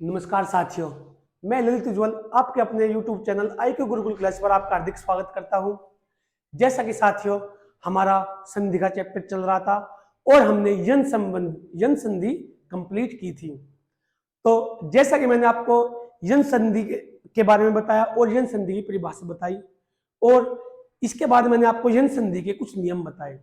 नमस्कार साथियों, मैं ललित उज्ज्वल आपके अपने YouTube channel IQ Gurukul class पर आपका हार्दिक स्वागत करता हूं। जैसा कि साथियों हमारा संधि का चैप्टर चल रहा था और हमने यन संधि कंप्लीट की थी। तो जैसा कि मैंने आपको यन संधि के बारे में बताया और यन संधि की परिभाषा बताई और इसके बाद मैंने आपको यन संधि के कुछ नियम बताए।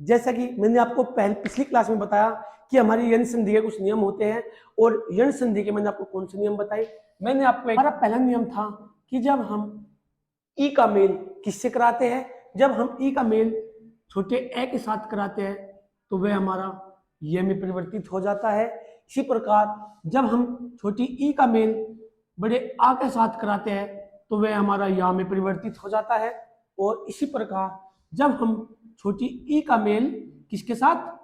जैसा कि मैंने आपको पिछली क्लास में बताया कि हमारी यन संधि के कुछ नियम होते हैं और यन संधि के मैंने आपको कौन से नियम बताए। मैंने आपको हमारा पहला नियम था कि जब हम ई का मेल किससे कराते हैं, जब हम ई का मेल छोटे ए के साथ कराते हैं तो वह हमारा ये में परिवर्तित हो जाता है। इसी प्रकार जब हम छोटी ई का मेल बड़े आ के साथ कराते हैं तो वह हमारा या में परिवर्तित हो जाता है। और इसी प्रकार जब हम छोटी ई का मेल किसके साथ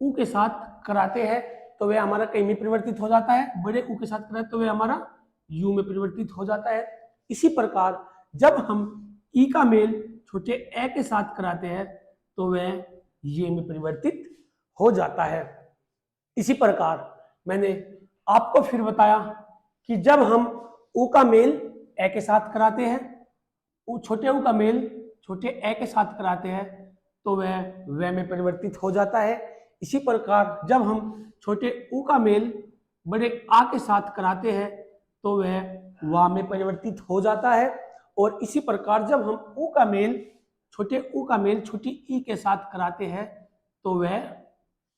ऊ के साथ कराते हैं तो वह हमारा कहीं में परिवर्तित हो जाता है, बड़े ऊ के साथ कराते तो वह हमारा यू में परिवर्तित हो जाता है। इसी प्रकार जब हम ई का मेल छोटे ए के साथ कराते हैं तो वह ये में परिवर्तित हो जाता है। इसी प्रकार मैंने आपको फिर बताया कि जब हम ऊ का मेल ए के साथ कराते हैं, छोटे ऊ का मेल छोटे ए के साथ कराते हैं तो वह में परिवर्तित हो जाता है। इसी प्रकार जब हम छोटे ऊ का मेल बड़े आ के साथ कराते हैं तो वह वा में परिवर्तित हो जाता है। और इसी प्रकार जब हम ऊ का मेल छोटी ई के साथ कराते हैं तो वह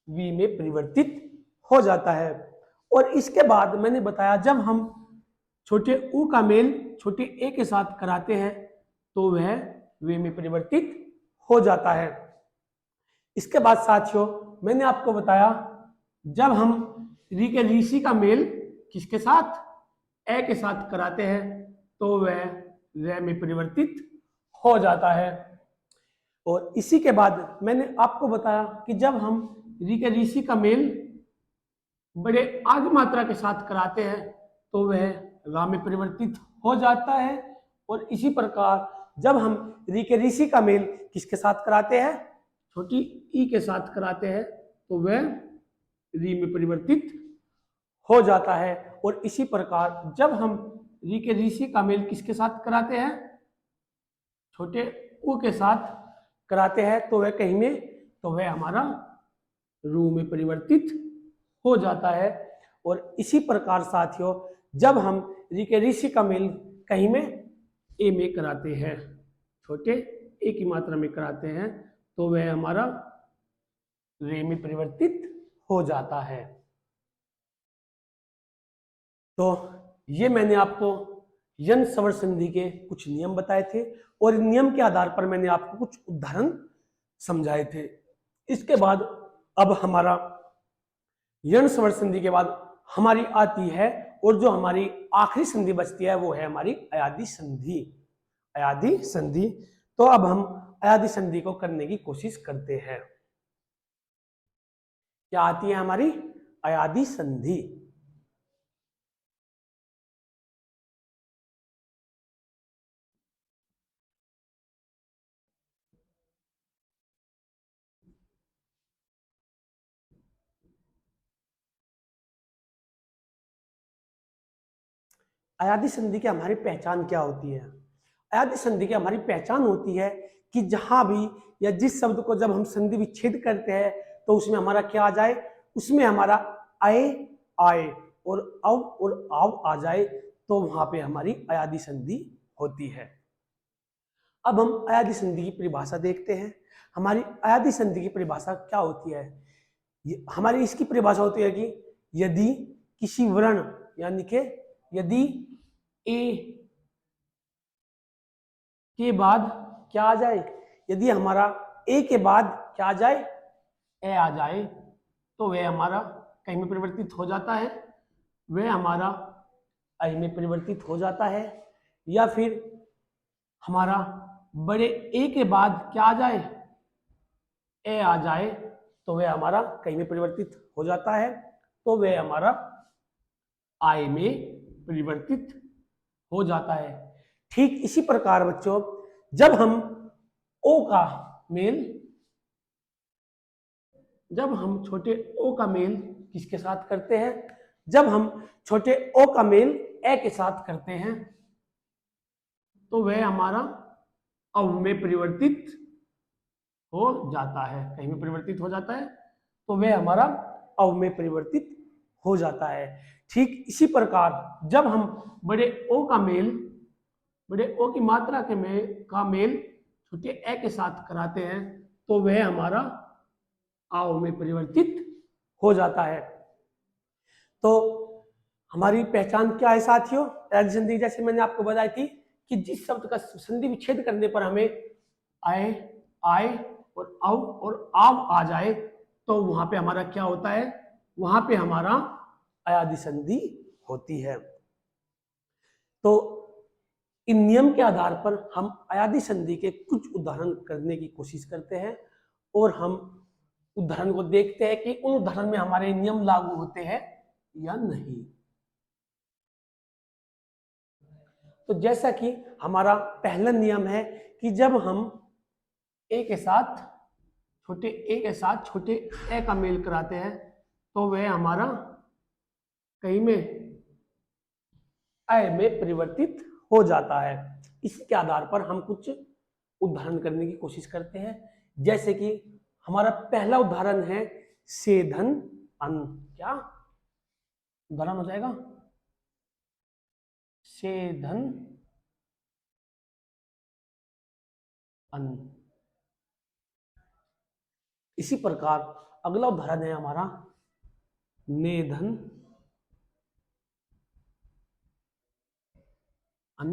वी में परिवर्तित हो जाता है। और इसके बाद मैंने बताया जब हम छोटे ऊ का मेल छोटे ए के साथ कराते हैं तो वह वे में परिवर्तित हो जाता है। इसके बाद साथियों मैंने आपको बताया जब हम री के रीसी का मेल किसके साथ ए के साथ कराते हैं तो वह रे में परिवर्तित हो जाता है। और इसी के बाद मैंने आपको बताया कि जब हम री के रीसी का मेल बड़े आग मात्रा के साथ कराते हैं तो वह रा में परिवर्तित हो जाता है। और इसी प्रकार जब हम री के रीसी का मेल किसके साथ कराते हैं, छोटी ई के साथ कराते हैं तो वह री में परिवर्तित हो जाता है। और इसी प्रकार जब हम री के रीसी का मेल किसके साथ कराते हैं, छोटे ऊ के साथ कराते हैं तो वह कहीं में तो वह हमारा रू में परिवर्तित हो जाता है। और इसी प्रकार साथियों जब हम री के ऋषि का मेल कहीं में ए में कराते हैं, छोटे ए की मात्रा में कराते हैं तो वह हमारा रे में परिवर्तित हो जाता है। तो ये मैंने आपको यन स्वर संधि के कुछ नियम बताए थे और इन नियम के आधार पर मैंने आपको कुछ उदाहरण समझाए थे। इसके बाद अब हमारा यन स्वर संधि के बाद हमारी आती है और जो हमारी आखिरी संधि बचती है वो है हमारी अयादी संधि। अयादी संधि, तो अब हम अयादी संधि को करने की कोशिश करते हैं। क्या आती है हमारी अयादी संधि। अयादी संधि की हमारी पहचान क्या होती है। अयादी संधि की हमारी पहचान होती है कि जहां भी या जिस शब्द को जब हम संधि विच्छेद करते हैं तो उसमें हमारा क्या आ जाए, उसमें हमारा आए आए और आव आ जाए तो वहां पे हमारी अयादी संधि होती है। अब हम अयादी संधि की परिभाषा देखते हैं। हमारी अयादी संधि की परिभाषा क्या होती है, हमारी इसकी परिभाषा होती है कि यदि किसी वर्ण यानी कि यदि ए के बाद क्या आ जाए, यदि हमारा ए के बाद क्या आ जाए, ए आ जाए तो वह हमारा कहीं में परिवर्तित हो जाता है, वह हमारा आई में परिवर्तित हो जाता है। या फिर हमारा बड़े ए के बाद क्या आ जाए, ए आ जाए तो वह हमारा कहीं में परिवर्तित हो जाता है, तो वह हमारा आई में परिवर्तित हो जाता है। ठीक इसी प्रकार बच्चों जब हम ओ का मेल, जब हम छोटे ओ का मेल किसके साथ करते हैं जब हम छोटे ओ का मेल ए के साथ करते हैं तो वह हमारा अव में परिवर्तित हो जाता है। कहीं में परिवर्तित हो जाता है तो वह हमारा अव में परिवर्तित हो जाता है। ठीक इसी प्रकार जब हम बड़े ओ का मेल, बड़े ओ की मात्रा के मेल छोटे ए के साथ कराते हैं तो वह हमारा आव में परिवर्तित हो जाता है। तो हमारी पहचान क्या है साथियों? अयादी संधि जैसे मैंने आपको बताई थी कि जिस शब्द का संधि विच्छेद करने पर हमें आए, आए और अव और आव आ जाए तो वहां पे हमारा क्या होता है? वहां पे हमारा अयादी संधि होती है। तो इन नियम के आधार पर हम अयादी संधि के कुछ उदाहरण करने की कोशिश करते हैं और हम उदाहरण को देखते हैं कि उन उदाहरण में हमारे नियम लागू होते हैं या नहीं। तो जैसा कि हमारा पहला नियम है कि जब हम ए के साथ छोटे ए का मेल कराते हैं तो वह हमारा कहीं में अय में परिवर्तित हो जाता है। इसी के आधार पर हम कुछ उदाहरण करने की कोशिश करते हैं। जैसे कि हमारा पहला उदाहरण है सेधन अन। क्या उदाहरण हो जाएगा? सेधन अन। इसी प्रकार अगला उदाहरण है हमारा नेधन अन।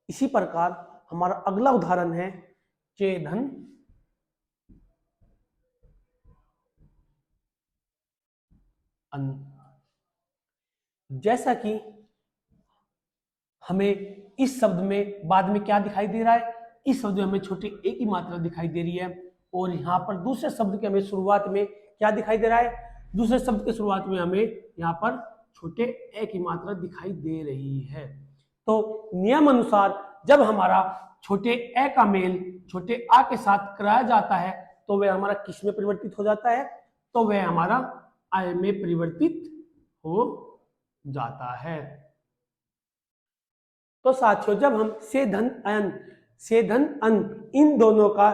इसी प्रकार हमारा अगला उदाहरण है चेधन अन। जैसा कि हमें इस शब्द में बाद में क्या दिखाई दे रहा है? इस शब्द में हमें छोटे ए की मात्रा दिखाई दे रही है और यहाँ पर दूसरे शब्द के हमें शुरुआत में क्या दिखाई दे रहा है? दूसरे शब्द के शुरुआत में हमें यहाँ पर छोटे ए की मात्रा दिखाई दे रही है। तो नियम अनुसार जब हमारा छोटे ए का मेल छोटे आ के साथ कराया जाता है तो वह हमारा किस में परिवर्तित हो जाता है? तो वह हमारा आय में परिवर्तित हो जाता है। तो साथियों जब हम से धन अन इन दोनों का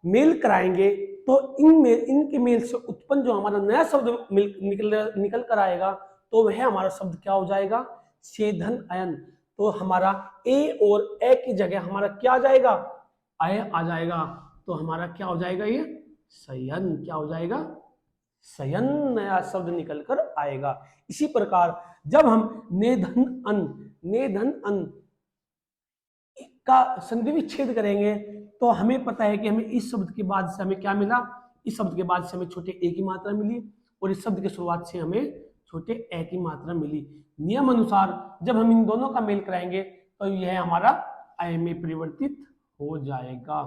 मेल कराएंगे तो इनके मेल से उत्पन्न जो हमारा नया शब्द निकल कर आएगा तो वह हमारा शब्द क्या हो जाएगा? से धन अयन। तो हमारा ए और ए की जगह हमारा क्या आ जाएगा? अय आ जाएगा। तो हमारा क्या हो जाएगा? ये शयन। क्या हो जाएगा? शयन नया शब्द निकल कर आएगा। इसी प्रकार जब हम नेधन अन का संधि विच्छेद करेंगे तो हमें पता है कि हमें इस शब्द के बाद से हमें क्या मिला? इस शब्द के बाद से हमें छोटे ए की मात्रा मिली और इस शब्द के शुरुआत से हमें छोटे ए की मात्रा मिली। नियम अनुसार जब हम इन दोनों का मेल कराएंगे तो यह हमारा अय में परिवर्तित हो जाएगा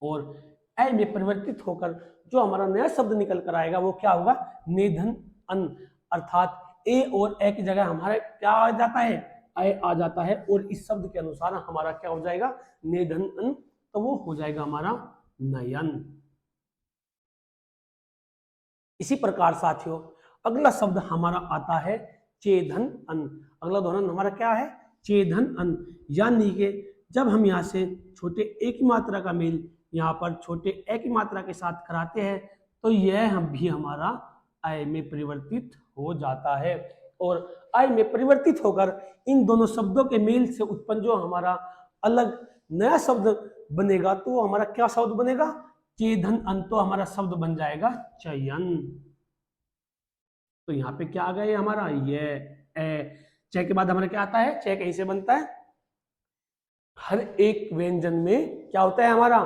और अय में परिवर्तित होकर जो हमारा नया शब्द निकल कर आएगा वो क्या होगा? नेधन अन। अर्थात ए और ए की जगह हमारा क्या आ जाता है? अय आ जाता है और इस शब्द के अनुसार हमारा क्या हो जाएगा? नेधन अन। तो वो हो जाएगा हमारा नयन। इसी प्रकार साथियों अगला शब्द हमारा आता है चेधन अन। अगला उदाहरण हमारा क्या है? चेधन अन। यानी कि जब हम यहाँ से छोटे ए की मात्रा का मेल यहाँ पर छोटे ए की मात्रा के साथ कराते हैं तो यह हम भी हमारा अय में परिवर्तित हो जाता है और अय में परिवर्तित होकर इन दोनों शब्दों के मेल से उत्पन्न जो हमारा अलग नया शब्द बनेगा तो वो हमारा क्या शब्द बनेगा? चेधन अन। तो हमारा शब्द बन जाएगा चयन। तो यहाँ पे क्या आ गया? ये हमारा ये च के बाद हमारा क्या आता है? च कहीं से बनता है? हर एक व्यंजन में क्या होता है? हमारा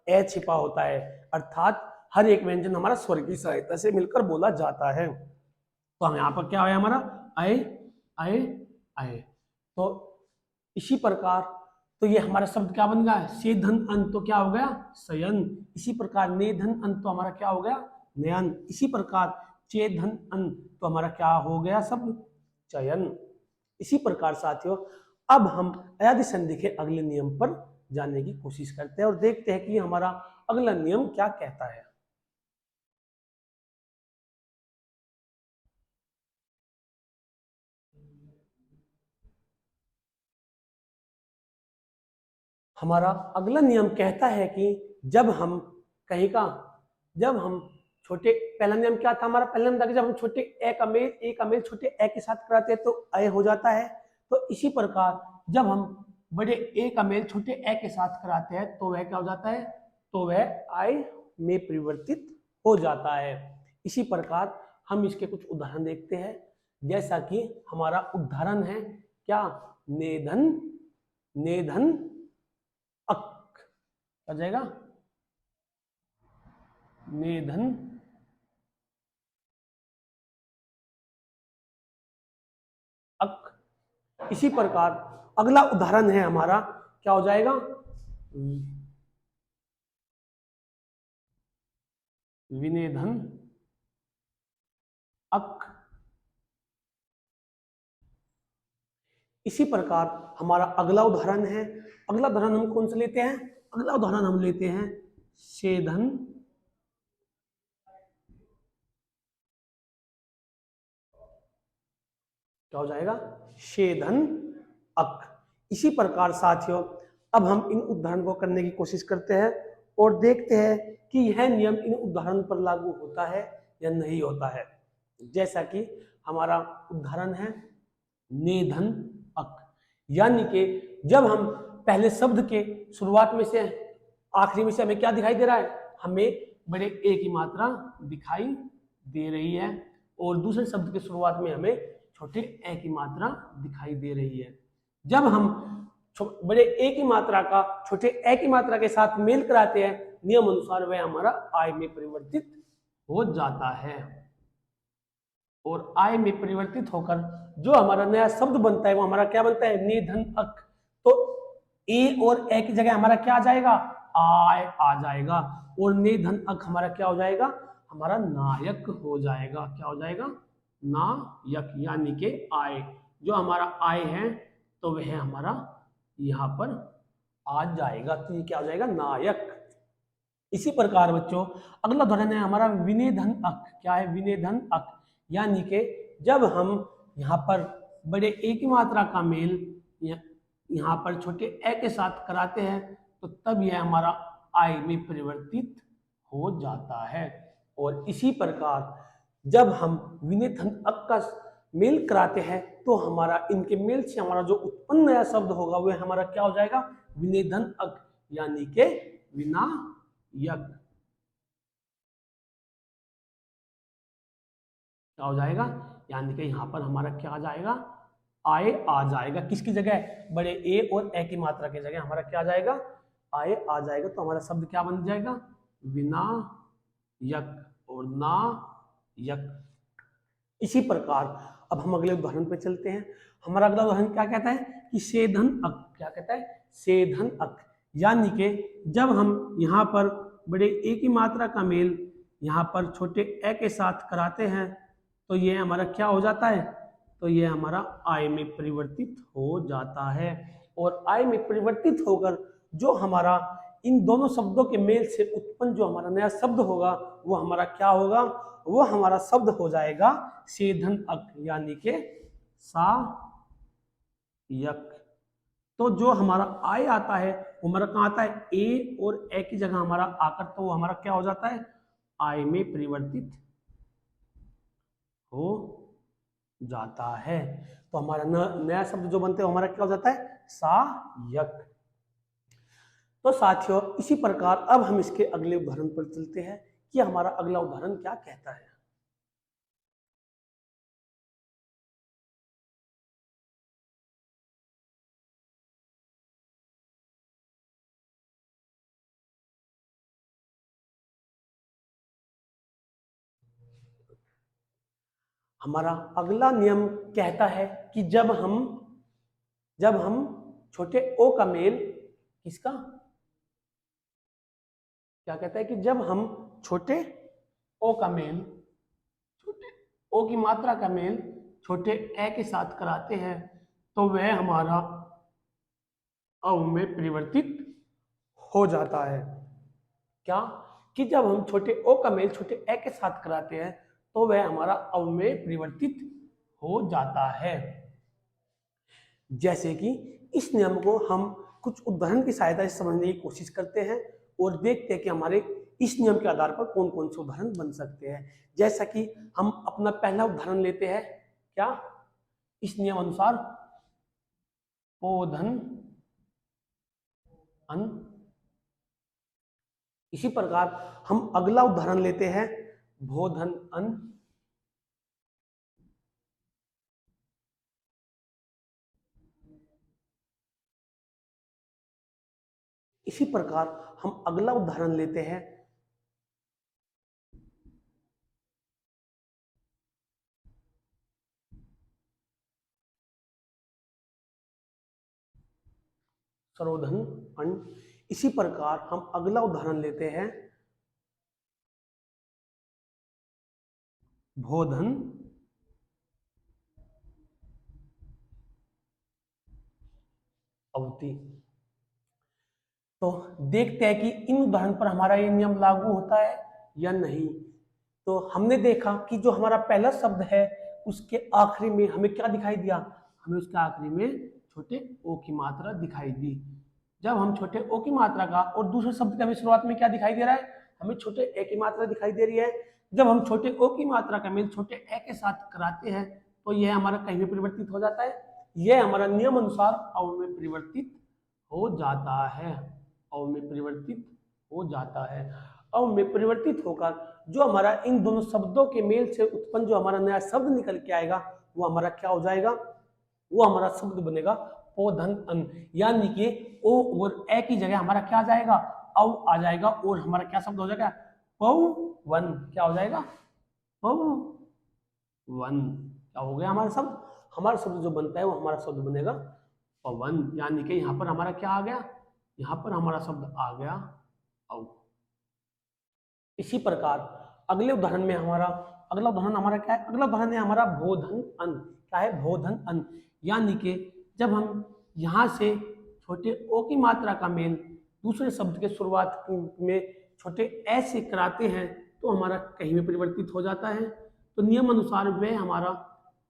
ए छिपा होता है। अर्थात हर एक व्यंजन हमारा स्वर की सहायता से मिलकर बोला जाता है। तो हम यहाँ पर क्या है? हमारा अय अय अय। तो इसी प्रकार तो ये हमारा शब्द क्या बन गया? से धन अन। तो क्या हो गया? शयन। इसी प्रकार ने धन अन। तो हमारा क्या हो गया? नयन। इसी प्रकार चे धन अन। तो हमारा क्या हो गया शब्द? चयन। इसी प्रकार साथियों अब हम अयादी संधि के अगले नियम पर जानने की कोशिश करते हैं और देखते हैं कि हमारा अगला नियम क्या कहता है। हमारा अगला नियम कहता है कि जब हम कहीं का जब हम छोटे, पहला नियम क्या था हमारा? पहला नियम था कि जब हम छोटे ए का मेल छोटे ए के साथ कराते हैं तो अय हो जाता है। तो इसी प्रकार जब हम बड़े ए का मेल छोटे ए के साथ कराते हैं तो वह क्या हो जाता है? तो वह आय में परिवर्तित हो जाता है। इसी प्रकार हम इसके कुछ उदाहरण देखते हैं, जैसा कि हमारा उदाहरण है क्या? नेधन नेधन अक आ जाएगा, नेधन अक। इसी प्रकार अगला उदाहरण है हमारा, क्या हो जाएगा? विनेधन अक। इसी प्रकार हमारा अगला उदाहरण है, अगला उदाहरण हम कौन सा लेते हैं? अगला उदाहरण हम लेते हैं सेधन क्या हो जाएगा? शेधन अक। इसी प्रकार साथियों अब हम इन उदाहरण को करने की कोशिश करते हैं और देखते हैं कि यह नियम इन उदाहरण पर लागू होता है या नहीं होता है। जैसा कि हमारा उदाहरण है नेधन अक, यानी कि जब हम पहले शब्द के शुरुआत में से आखिरी में से हमें क्या दिखाई दे रहा है? हमें बड़े ए की मात्रा दिखाई दे रही है और दूसरे शब्द के शुरुआत में हमें छोटे ए की मात्रा दिखाई दे रही है। जब हम बड़े ए की मात्रा का छोटे ए की मात्रा के साथ मेल कराते हैं, नियम अनुसार वह हमारा आय में परिवर्तित हो जाता है और आय में परिवर्तित होकर जो हमारा नया शब्द बनता है वो हमारा क्या बनता है? नेधन अक। तो ए और ए की जगह हमारा क्या आ जाएगा? आय आ जाएगा और नेधन अक हमारा क्या हो जाएगा? हमारा नायक हो जाएगा। क्या हो जाएगा? नायक, यानी कि आय, जो हमारा आय है तो वह हमारा यहाँ पर आ जाएगा, तो ये क्या हो जाएगा? नायक। इसी प्रकार बच्चों अगला उदाहरण है हमारा विनेधन अक। क्या है? विनेधन अक, यानी कि जब हम यहाँ पर बड़े ए की मात्रा का मेल यहाँ पर छोटे ए के साथ कराते हैं तो तब यह हमारा आय में परिवर्तित हो जाता है। और इसी प्रकार जब हम विनेधन अक का मेल कराते हैं तो हमारा इनके मेल से हमारा जो उत्पन्न नया शब्द होगा वह हमारा क्या हो जाएगा? विनेधन अक, यानी कि विनायक। क्या हो जाएगा? यानी कि यहाँ पर हमारा क्या आ जाएगा? आय आ जाएगा। किसकी जगह? बड़े ए और ए की मात्रा की जगह हमारा क्या आ जाएगा? आय आ जाएगा। तो हमारा शब्द क्या बन जाएगा? विनायक और नायक। इसी प्रकार अब हम अगले उदाहरण पे चलते हैं। हमारा अगला उदाहरण क्या कहता है? कि सेधन अक। क्या कहता है? सेधन अक, यानी कि जब हम यहाँ पर बड़े ए की मात्रा का मेल यहाँ पर छोटे ए के साथ कराते हैं तो ये हमारा क्या हो जाता है? तो ये हमारा आय में परिवर्तित हो जाता है और आय में परिवर्तित होकर जो हमारा इन दोनों शब्दों के मेल से उत्पन्न जो हमारा नया शब्द होगा वो हमारा क्या होगा? वो हमारा शब्द हो जाएगा सेधन अक, यानी कि सायक। तो जो हमारा आय आता है वो हमारा कहाँ आता है? ए और ए की जगह हमारा आकर तो वो हमारा क्या हो जाता है? आय में परिवर्तित हो जाता है। तो हमारा नया शब्द जो बनते हैं हमारा क्या हो जाता है? सायक। तो साथियों इसी प्रकार अब हम इसके अगले उदाहरण पर चलते हैं कि हमारा अगला उदाहरण क्या कहता है। हमारा अगला नियम कहता है कि जब हम छोटे ओ का मेल किसका? क्या कहता है? कि जब हम छोटे ओ का मेल छोटे ओ की मात्रा का मेल छोटे ए के साथ कराते हैं तो वह हमारा अव में परिवर्तित हो जाता है। क्या? कि जब हम छोटे ओ का मेल छोटे ए के साथ कराते हैं तो वह हमारा अव में परिवर्तित हो जाता है। जैसे कि इस नियम को हम कुछ उदाहरण की सहायता से समझने की कोशिश करते हैं और देखते हैं कि हमारे इस नियम के आधार पर कौन कौन से उदाहरण बन सकते हैं। जैसा कि हम अपना पहला उदाहरण लेते हैं, क्या, इस नियम अनुसार पो धन अन। इसी प्रकार हम अगला उदाहरण लेते हैं भो धन अन। इसी प्रकार हम अगला उदाहरण लेते हैं सरोधन अन। इसी प्रकार हम अगला उदाहरण लेते हैं भोधन अवति। तो देखते हैं कि इन उदाहरण पर हमारा ये नियम लागू होता है या नहीं। तो हमने देखा कि जो हमारा पहला शब्द है उसके आखिरी में हमें क्या दिखाई दिया, हमें उसके आखिरी में छोटे ओ की मात्रा दिखाई दी। जब हम छोटे ओ की मात्रा का और दूसरे शब्द का भी शुरुआत में क्या दिखाई दे रहा है, हमें छोटे ए की मात्रा दिखाई दे रही है। जब हम छोटे ओ की मात्रा का मेल छोटे ए के साथ कराते हैं तो यह हमारा कहीं में परिवर्तित हो जाता है। यह हमारा नियम अनुसार अव में परिवर्तित हो जाता है। अव में परिवर्तित हो जाता है। अव में परिवर्तित होकर जो हमारा इन दोनों शब्दों के मेल से उत्पन्न जो हमारा नया शब्द निकल के आएगा वो हमारा क्या हो जाएगा, वो हमारा शब्द बनेगा पो धन अन। यानी कि ओ और ए की जगह हमारा क्या आ जाएगा, अव आ जाएगा और हमारा क्या शब्द हो जाएगा, पवन। क्या हो जाएगा, पवन। क्या हो गया हमारा शब्द, हमारा शब्द जो बनता है वो हमारा शब्द बनेगा पवन। यानी कि यहाँ पर हमारा क्या आ गया, यहाँ पर हमारा शब्द आ गया अव। इसी प्रकार अगले उदाहरण में हमारा अगला उदाहरण हमारा क्या है, अगला उदाहरण है हमारा भोधन अन। क्या है, भोधन अन। यानी कि जब हम यहाँ से छोटे ओ की मात्रा का मेल दूसरे शब्द के शुरुआत में छोटे ए से कराते हैं तो हमारा कहीं में परिवर्तित हो जाता है। तो नियम अनुसार वह हमारा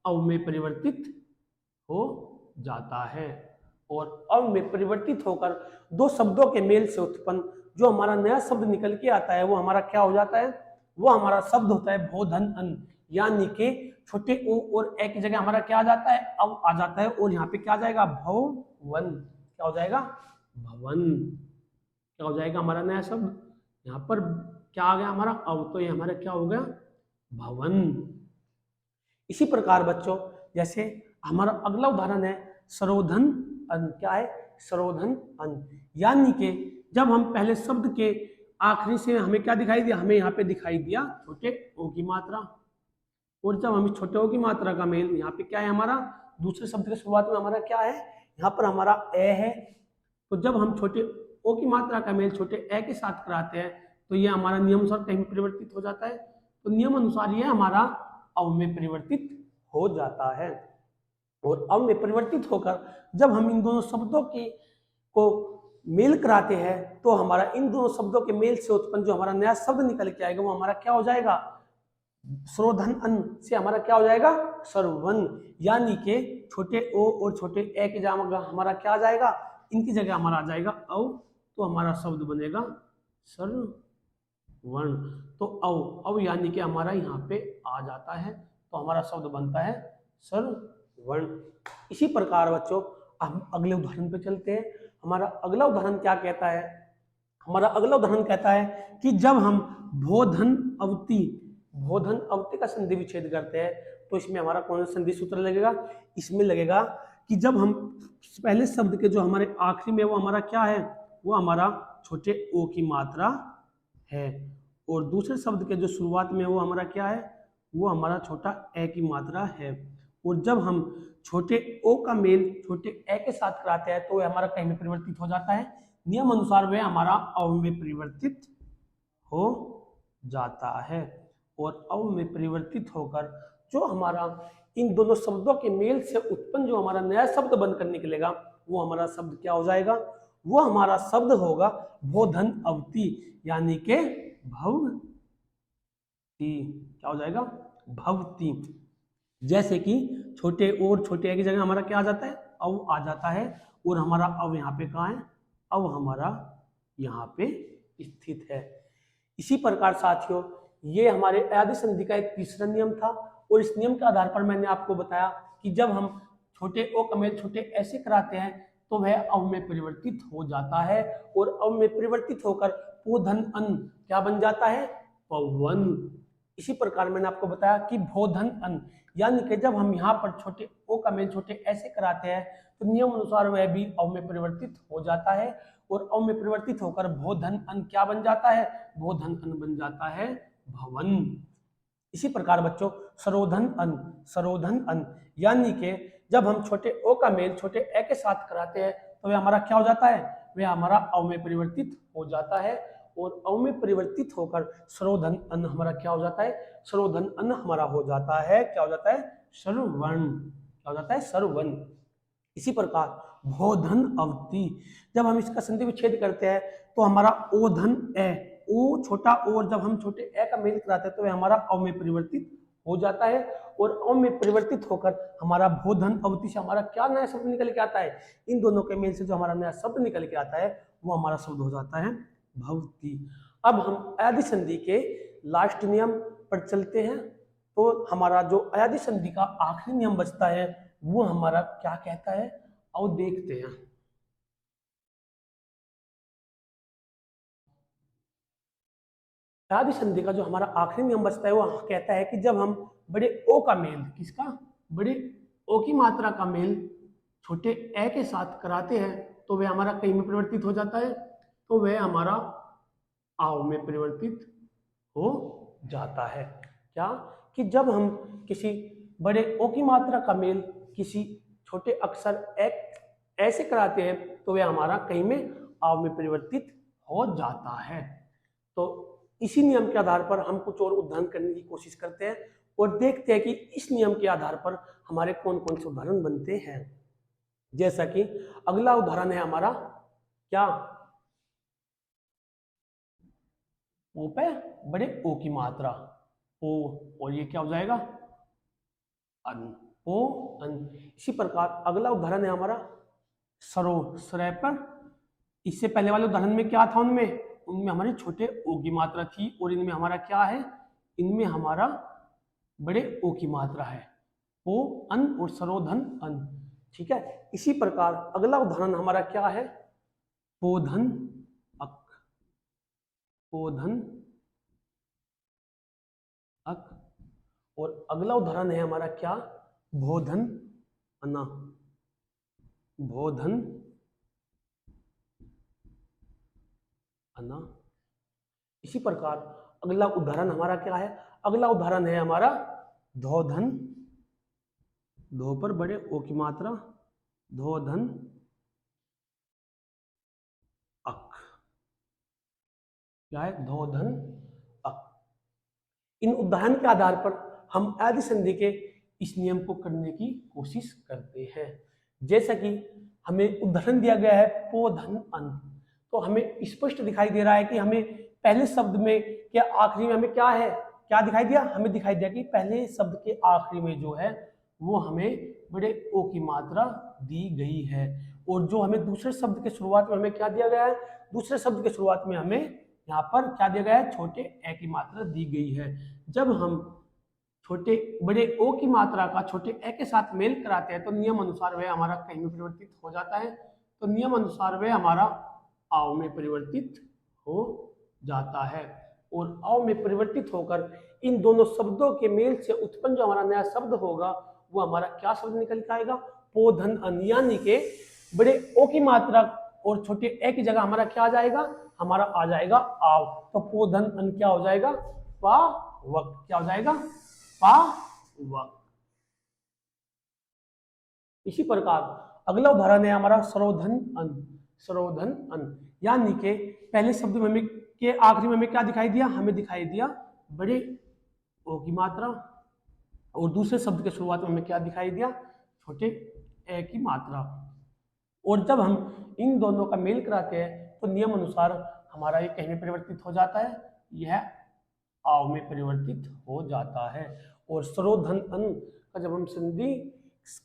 अव में परिवर्तित हो जाता है। और अव में परिवर्तित होकर दो शब्दों के मेल से उत्पन्न जो हमारा नया शब्द निकल के आता है वो हमारा क्या हो जाता है, वो हमारा शब्द होता है भोधन अन। यानी कि छोटे ओ और ए की जगह हमारा क्या आ जाता है, अव आ जाता है और यहाँ पे क्या आ जाएगा, भवन। क्या हो जाएगा, भवन। क्या हो जाएगा हमारा नया शब्द, यहाँ पर क्या आ गया हमारा अव, तो ये हमारा क्या हो गया, भवन। इसी प्रकार बच्चों जैसे हमारा अगला उदाहरण है सरोधन अन। क्या है, सरोधन अन। यानी कि जब हम पहले शब्द के आखिरी से हमें क्या दिखाई दिया, हमें यहाँ पे दिखाई दिया छोटे ओ की मात्रा। और जब हम छोटे ओ की मात्रा का मेल यहाँ पे क्या है हमारा, दूसरे शब्द के शुरुआत में हमारा क्या है, यहाँ पर हमारा ए है। तो जब हम छोटे ओ की मात्रा का मेल छोटे ए के साथ कराते हैं तो ये हमारा नियम अनुसार कहीं में परिवर्तित हो जाता है। तो नियम अनुसार ये हमारा अव में परिवर्तित हो जाता है। और अव में परिवर्तित होकर जब हम इन दोनों शब्दों की को मेल कराते हैं तो हमारा इन दोनों शब्दों के मेल से उत्पन्न जो हमारा नया शब्द निकल के आएगा वो हमारा क्या हो जाएगा, सरोधन अन से हमारा क्या हो जाएगा, सर्वन। यानी कि छोटे ओ और छोटे ए के जगह हमारा क्या आ जाएगा, इनकी जगह हमारा आ जाएगा अव, तो हमारा शब्द बनेगा सर्वण। तो अव यानी कि हमारा यहाँ पे आ जाता है तो हमारा शब्द बनता है सर्वण। इसी प्रकार बच्चों हम अगले उदाहरण पे चलते हैं। हमारा अगला उदाहरण क्या कहता है, हमारा अगला उदाहरण कहता है कि जब हम भोधन अवति का संधि विच्छेद करते हैं तो इसमें हमारा कौन सा संधि सूत्र लगेगा, इसमें लगेगा कि जब हम पहले शब्द के जो हमारे आखिरी में वो हमारा क्या है, वो हमारा छोटे ओ की मात्रा है और दूसरे शब्द के जो शुरुआत में वो हमारा क्या है, वो हमारा छोटा ए की मात्रा है। और जब हम छोटे ओ का मेल छोटे ए के साथ कराते हैं तो वह हमारा कहीं में परिवर्तित हो जाता है। नियम अनुसार वह हमारा अव में परिवर्तित हो जाता है। और अव में परिवर्तित होकर जो हमारा इन दोनों शब्दों के मेल से उत्पन्न जो हमारा नया शब्द बनकर निकलेगा वो हमारा शब्द क्या हो जाएगा, वो हमारा शब्द होगा भोधन अवति। यानी के भवती। क्या हो जाएगा, भवती। जैसे कि छोटे और छोटे ए की जगह हमारा क्या आ जाता है, अव आ जाता है और हमारा अव यहाँ पे कहाँ है, अव हमारा यहाँ पे स्थित है। इसी प्रकार साथियों ये हमारे अयादी संधि का एक तीसरा नियम था, और इस नियम के आधार पर मैंने आपको बताया कि जब हम छोटे ओ का मेल छोटे ऐसे कराते हैं तो वह अव में परिवर्तित हो जाता है, और अव में परिवर्तित होकर पोधन अन क्या बन जाता है, पवन। इसी प्रकार मैंने आपको बताया कि भोधन अन, यानी कि जब हम यहाँ पर छोटे ओ का मेल छोटे ऐसे कराते हैं तो नियम अनुसार वह भी अव में परिवर्तित हो जाता है, और अव में परिवर्तित होकर भोधन अन क्या बन जाता है, भोधन अन बन जाता है भवन। इसी प्रकार बच्चों सरोधन अन यानी कि जब हम छोटे ओ का मेल छोटे ए के साथ कराते हैं तो वह हमारा क्या हो जाता है, वह हमारा अव में परिवर्तित हो जाता है, और अव में परिवर्तित होकर सरोधन अन हमारा क्या हो जाता है, सरोधन अन हमारा हो जाता है, क्या हो जाता है, सर्ववर्ण, क्या हो जाता है, सर्ववर्ण। इसी प्रकार भोधन अवति, जब हम इसका संधि विच्छेद करते हैं तो हमारा ओधन ए, ओ छोटा और जब हम छोटे ए का मेल कराते हैं तो वह हमारा अव में परिवर्तित हो जाता है, और अव में परिवर्तित होकर हमारा भोधन अवति से हमारा क्या नया शब्द निकल के आता है, इन दोनों के मेल से जो हमारा नया शब्द निकल के आता है वो हमारा शब्द हो जाता है भवति। अब हम अयादी संधि के लास्ट नियम पर चलते हैं। तो हमारा जो अयादी संधि का आखिरी नियम बचता है वो हमारा क्या कहता है, आओ देखते हैं। अयादी संधि का जो हमारा आखिरी नियम बचता है वो कहता है कि जब हम बड़े ओ का मेल, किसका, बड़े ओ की मात्रा का मेल छोटे ए के साथ कराते हैं तो वह हमारा कहीं में परिवर्तित हो जाता है, तो वह हमारा आव में परिवर्तित हो जाता है। क्या, कि जब हम किसी बड़े ओ की मात्रा का मेल किसी छोटे अक्षर ऐसे कराते हैं तो वह हमारा कहीं में आव में परिवर्तित हो जाता है। तो इसी नियम के आधार पर हम कुछ और उदाहरण करने की कोशिश करते हैं और देखते हैं कि इस नियम के आधार पर हमारे कौन कौन से उदाहरण बनते हैं। जैसा कि अगला उदाहरण है हमारा क्या, ओ पे बड़े ओ की मात्रा ओ, और ये क्या हो जाएगा, अन, ओ अन। इसी प्रकार अगला उदाहरण है हमारा सरो, सरे पर। इससे पहले वाले उदाहरण में क्या था, उनमें हमारे छोटे ओ की मात्रा थी, और इनमें हमारा क्या है, इनमें हमारा बड़े ओ की मात्रा है, ओ अन और सरोधन अन। ठीक है। इसी प्रकार अगला उदाहरण हमारा क्या है, पोधन अक, पोधन अक। और अगला उदाहरण है हमारा क्या, भोधन अना, भोधन अना। इसी प्रकार अगला उदाहरण हमारा क्या है, अगला उदाहरण है हमारा धोधन, धो पर बड़े ओ की मात्रा, धोधन अक, क्या है, धोधन अक। इन उदाहरण के आधार पर हम अयादी संधि के इस नियम को करने की कोशिश करते हैं। जैसा कि हमें उदाहरण दिया गया है पोधन अन, तो हमें स्पष्ट दिखाई दे रहा है कि हमें पहले शब्द में क्या आखिरी में हमें क्या है, क्या दिखाई दिया, हमें दिखाई दिया कि पहले शब्द के आखिरी में जो है वो हमें बड़े ओ की मात्रा दी गई है, और जो हमें दूसरे शब्द के शुरुआत में हमें क्या दिया गया है, दूसरे शब्द के शुरुआत में हमें यहाँ पर क्या दिया गया है, छोटे ए की मात्रा दी गई है। जब हम छोटे बड़े ओ की मात्रा का छोटे ए के साथ मेल कराते हैं तो नियम अनुसार वह हमारा कहीं में परिवर्तित हो जाता है, तो नियम अनुसार वह हमारा आव में परिवर्तित हो जाता है, और आव में परिवर्तित होकर इन दोनों शब्दों के मेल से उत्पन्न जो हमारा नया शब्द होगा वो हमारा क्या शब्द निकल के आएगा, पोधन अन। यानी के बड़े ओ की मात्रा और छोटे ए की जगह हमारा क्या आ जाएगा, हमारा आ जाएगा आव, तो पोधन अन क्या हो जाएगा, पावक, क्या हो जाएगा, पावक। इसी प्रकार अगला उदाहरण है हमारा सरोधन अन, सरोधन अन। यानी के पहले शब्द में हमें के आखिरी में हमें क्या दिखाई दिया, हमें दिखाई दिया बड़े ओ की मात्रा, और दूसरे शब्द के शुरुआत में हमें क्या दिखाई दिया, छोटे ए की मात्रा, और जब हम इन दोनों का मेल कराते हैं तो नियम अनुसार हमारा ये कहीं में परिवर्तित हो जाता है, यह आव में परिवर्तित हो जाता है। और सरोधन अन का जब हम संधि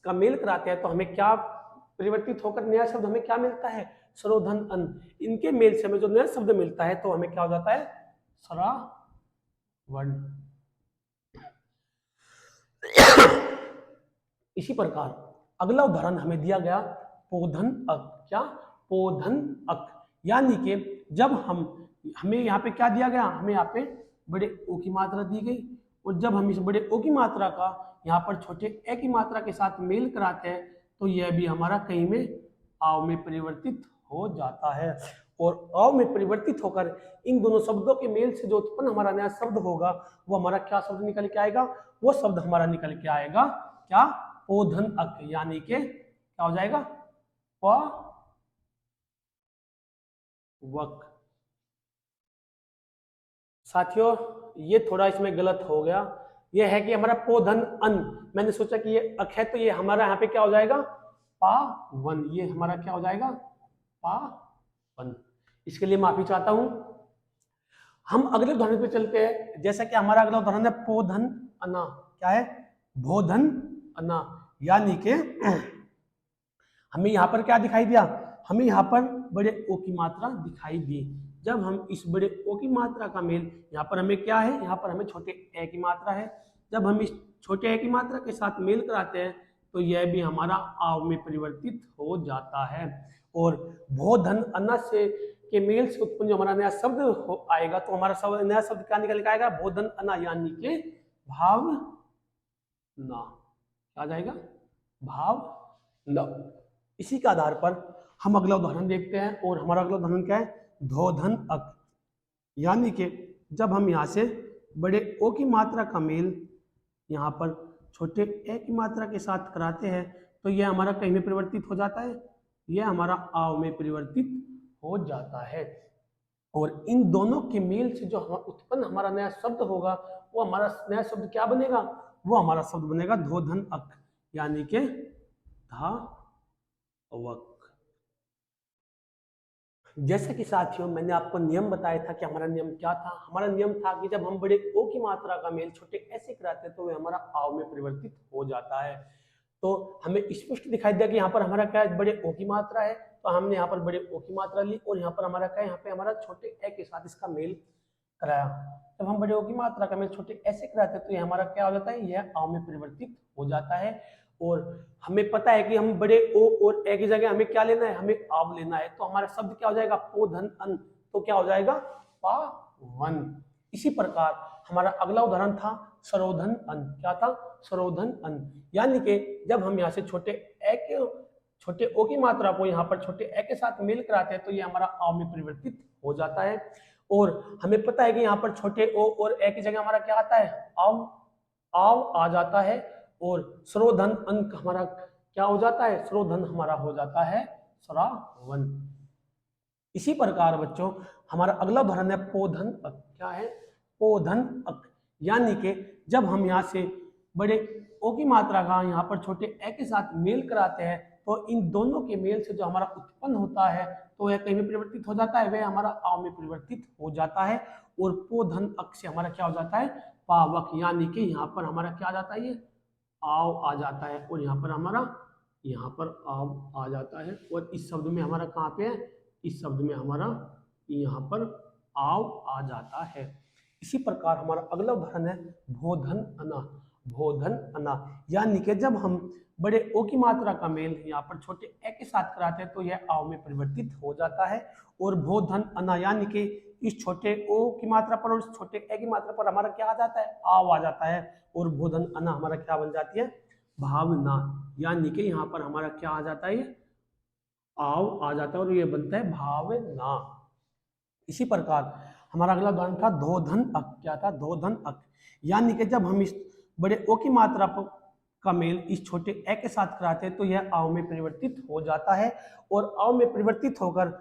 का मेल कराते हैं तो हमें क्या परिवर्तित होकर नया शब्द हमें क्या मिलता है? सरोधन अन। इनके मेल से हमें जो नया शब्द मिलता है तो हमें क्या हो जाता है? सरावण। इसी प्रकार अगला उदाहरण हमें दिया गया पोधन अक। क्या? पोधन अक। यानी कि जब हमें यहाँ पे क्या दिया गया? हमें यहाँ पे बड़े ओ की मात्रा दी गई, और जब हम इस बड़े ओ की मात्रा का यहाँ पर छोटे ए की मात्रा के साथ मेल कराते हैं तो यह भी हमारा कहीं में आव में परिवर्तित हो जाता है। और आव में परिवर्तित होकर इन दोनों शब्दों के मेल से जो उत्पन्न हमारा नया शब्द होगा वो हमारा क्या शब्द निकल के आएगा? वो शब्द हमारा निकल के आएगा क्या? पोधन अक। यानी कि क्या हो जाएगा? प वक। साथियों ये थोड़ा इसमें गलत हो गया। ये है कि हमारा पोधन अन, मैंने सोचा कि ये अक है तो ये हमारा यहाँ पे क्या हो जाएगा? पावन। ये हमारा क्या हो जाएगा? पावन। इसके लिए माफी चाहता हूं। हम अगले उदाहरण पे चलते हैं। जैसा कि हमारा अगला उदाहरण है पोधन अना। क्या है? बोधन अना। यानी कि हमें यहाँ पर क्या दिखाई दिया? हमें यहाँ पर बड़े ओ की मात्रा दिखाई दी। जब हम इस बड़े ओ की मात्रा का मेल, यहाँ पर हमें क्या है? यहाँ पर हमें छोटे ए की मात्रा है। जब हम इस छोटे ए की मात्रा के साथ मेल कराते हैं तो यह भी हमारा आव में परिवर्तित हो जाता है। और बोधन अना से के मेल से उत्पन्न जो हमारा नया शब्द आएगा तो हमारा नया शब्द क्या निकल के आएगा? बोधन अना। यानी कि भाव ना। क्या जाएगा? भाव न। इसी के आधार पर हम अगला उदाहरण देखते हैं, और हमारा अगला उदाहरण क्या है? धोधन अक। यानी कि जब हम यहाँ से बड़े ओ की मात्रा का मेल यहाँ पर छोटे ए की मात्रा के साथ कराते हैं तो यह हमारा कहीं में परिवर्तित हो जाता है, यह हमारा आव में परिवर्तित हो जाता है। और इन दोनों के मेल से जो उत्पन्न हमारा नया शब्द होगा वो हमारा नया शब्द क्या बनेगा? वो हमारा शब्द बनेगा धोधन अक। यानी कि धावक। जैसे कि साथियों मैंने आपको नियम बताया था कि हमारा नियम क्या था। हमारा नियम था कि जब हम बड़े ओ की मात्रा का मेल छोटे ऐसे कराते हैं तो वह हमारा आव में परिवर्तित हो जाता है। तो हमें स्पष्ट दिखाई दिया कि यहाँ पर हमारा क्या है? बड़े ओ की मात्रा है, तो हमने यहाँ पर बड़े ओ की मात्रा ली, और यहाँ पर हमारा क्या है? यहाँ पे हमारा छोटे ए के साथ इसका मेल कराया। जब हम बड़े ओ की मात्रा का मेल छोटे ऐसे कराते हैं तो ये हमारा क्या हो जाता है? यह आव में परिवर्तित हो जाता है। और हमें पता है कि हम बड़े ओ और ए की जगह हमें क्या लेना है? हमें आव लेना है। तो हमारा शब्द क्या हो जाएगा? पोधन अन। तो क्या हो जाएगा? पावन। इसी प्रकार हमारा अगला उदाहरण था सरोधन अन। क्या था? सरोधन अन। यानी कि जब हम यहाँ से छोटे ओ की मात्रा को यहाँ पर छोटे ए के साथ मेल कराते हैं तो ये हमारा आव में परिवर्तित हो जाता है। और हमें पता है कि यहाँ पर छोटे ओ और ए की जगह हमारा क्या आता है? आव आ जाता है। और सरोधन अंक हमारा क्या हो जाता है? सरोधन हमारा हो जाता है सरावन। इसी प्रकार बच्चों हमारा अगला उदाहरण है पोधन अक। क्या है? पोधन अक। यानी कि जब हम यहाँ से बड़े ओ की मात्रा का यहाँ पर छोटे ए के साथ मेल कराते हैं तो इन दोनों के मेल से जो हमारा उत्पन्न होता है तो वह कहीं में परिवर्तित हो जाता है, वह हमारा आव में परिवर्तित हो जाता है। और पोधन अक से हमारा क्या हो जाता है? पावक। यानी कि यहाँ पर हमारा क्या आ जाता है? ये आव आ जाता है, और यहाँ पर हमारा यहाँ पर आव आ जाता है। और इस शब्द में हमारा कहाँ पे है? इस शब्द में हमारा यहाँ पर आव आ जाता है। इसी प्रकार हमारा अगला उदाहरण है भोधन अना। भोधन अना। यानी कि जब हम बड़े ओ की मात्रा का मेल यहाँ पर छोटे ए के साथ कराते हैं तो यह आव में परिवर्तित हो जाता है। और भोधन अना यानी कि इस छोटे ओ की मात्रा पर और इस छोटे ए की मात्रा पर हमारा क्या आ जाता है? आव आ जाता है। और भोधन अना हमारा क्या बन जाती है? भावना। यानी कि यहाँ पर हमारा क्या आ जाता है? आव आ जाता है, और ये बनता है भावना। इसी प्रकार हमारा अगला उदाहरण था धोधन अक। क्या था? धोधन अक। यानी कि जब हम इस बड़े ओ की मात्रा का मेल इस छोटे ए के साथ कराते हैं तो यह आव में परिवर्तित हो जाता है। और आव में परिवर्तित होकर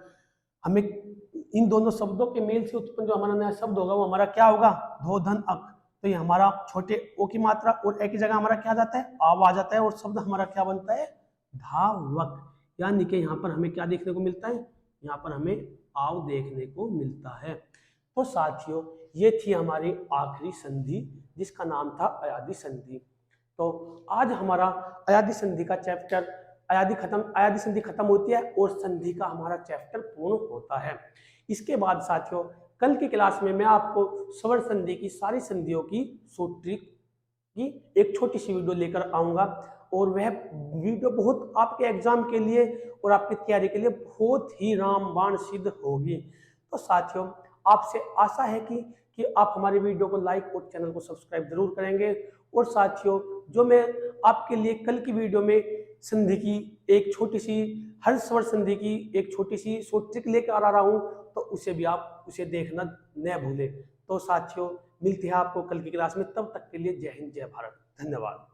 हमें इन दोनों शब्दों के मेल से उत्पन्न जो हमारा नया शब्द होगा वो हमारा क्या होगा? धोधन अक। तो ये हमारा छोटे ओ की मात्रा और ए की जगह हमारा क्या जाता है? आव आ जाता है, और शब्द हमारा क्या बनता है? धावक। यानी कि यहाँ पर हमें क्या देखने को मिलता है? यहाँ पर हमें आव देखने को मिलता है। तो साथियों ये थी हमारी आखिरी संधि जिसका नाम था अयादी संधि। तो आज हमारा अयादी संधि का चैप्टर अयादी संधि खत्म होती है और संधि का हमारा चैप्टर पूर्ण होता है। इसके बाद साथियों कल की क्लास में मैं आपको स्वर्ण संधि की सारी संधियों की शॉर्ट ट्रिक की एक छोटी सी वीडियो लेकर आऊंगा और वह वीडियो बहुत आपके एग्जाम के लिए और आपकी तैयारी के लिए बहुत ही रामबाण सिद्ध होगी। तो साथियों आपसे आशा है कि आप हमारे वीडियो को लाइक और चैनल को सब्सक्राइब जरूर करेंगे। और साथियों जो मैं आपके लिए कल की वीडियो में संधि की एक छोटी सी हर स्वर संधि की एक छोटी सी शॉर्ट ट्रिक लेकर आ रहा हूं, तो उसे भी आप उसे देखना न भूलें। तो साथियों मिलते हैं आपको कल की क्लास में, तब तक के लिए जय हिंद जय भारत, धन्यवाद।